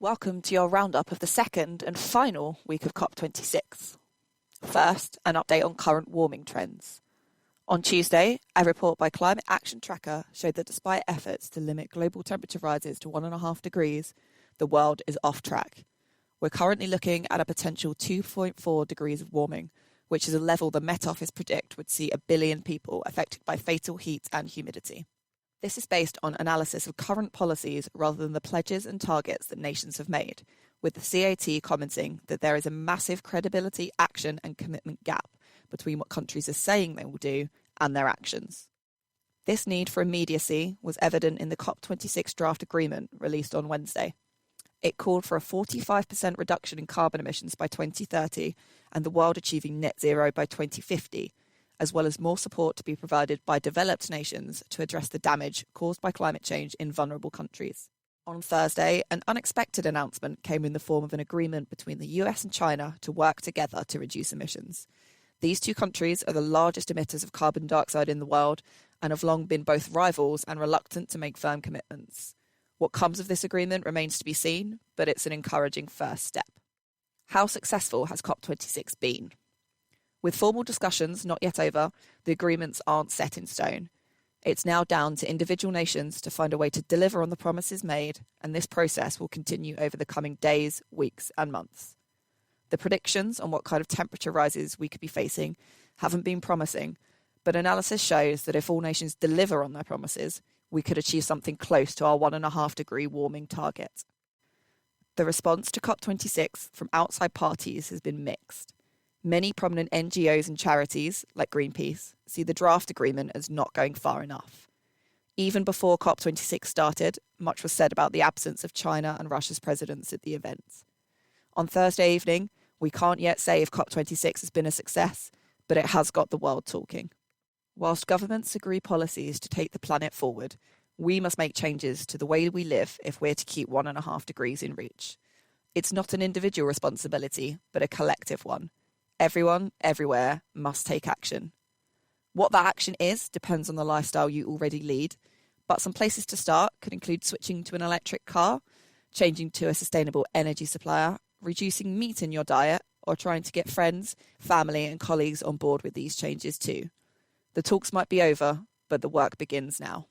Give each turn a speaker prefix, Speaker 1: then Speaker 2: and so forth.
Speaker 1: Welcome to your roundup of the second and final week of COP26. First, an update on current warming trends. On Tuesday, a report by Climate Action Tracker showed that despite efforts to limit global temperature rises to 1.5 degrees, the world is off track. We're currently looking at a potential 2.4 degrees of warming, which is a level the Met Office predict would see 1 billion people affected by fatal heat and humidity. This is based on analysis of current policies rather than the pledges and targets that nations have made, with the CAT commenting that there is a massive credibility, action and commitment gap between what countries are saying they will do and their actions. This need for immediacy was evident in the COP26 draft agreement released on Wednesday. It called for a 45% reduction in carbon emissions by 2030 and the world achieving net zero by 2050, as well as more support to be provided by developed nations to address the damage caused by climate change in vulnerable countries. On Thursday, an unexpected announcement came in the form of an agreement between the US and China to work together to reduce emissions. These two countries are the largest emitters of carbon dioxide in the world and have long been both rivals and reluctant to make firm commitments. What comes of this agreement remains to be seen, but it's an encouraging first step. How successful has COP26 been? With formal discussions not yet over, the agreements aren't set in stone. It's now down to individual nations to find a way to deliver on the promises made, and this process will continue over the coming days, weeks, and months. The predictions on what kind of temperature rises we could be facing haven't been promising, but analysis shows that if all nations deliver on their promises, we could achieve something close to our 1.5 degree warming target. The response to COP26 from outside parties has been mixed. Many prominent NGOs and charities, like Greenpeace, see the draft agreement as not going far enough. Even before COP26 started, much was said about the absence of China and Russia's presidents at the event. On Thursday evening, we can't yet say if COP26 has been a success, but it has got the world talking. Whilst governments agree policies to take the planet forward, we must make changes to the way we live if we're to keep 1.5 degrees in reach. It's not an individual responsibility, but a collective one. Everyone, everywhere, must take action. What that action is depends on the lifestyle you already lead, but some places to start could include switching to an electric car, changing to a sustainable energy supplier, reducing meat in your diet, or trying to get friends, family and colleagues on board with these changes too. The talks might be over, but the work begins now.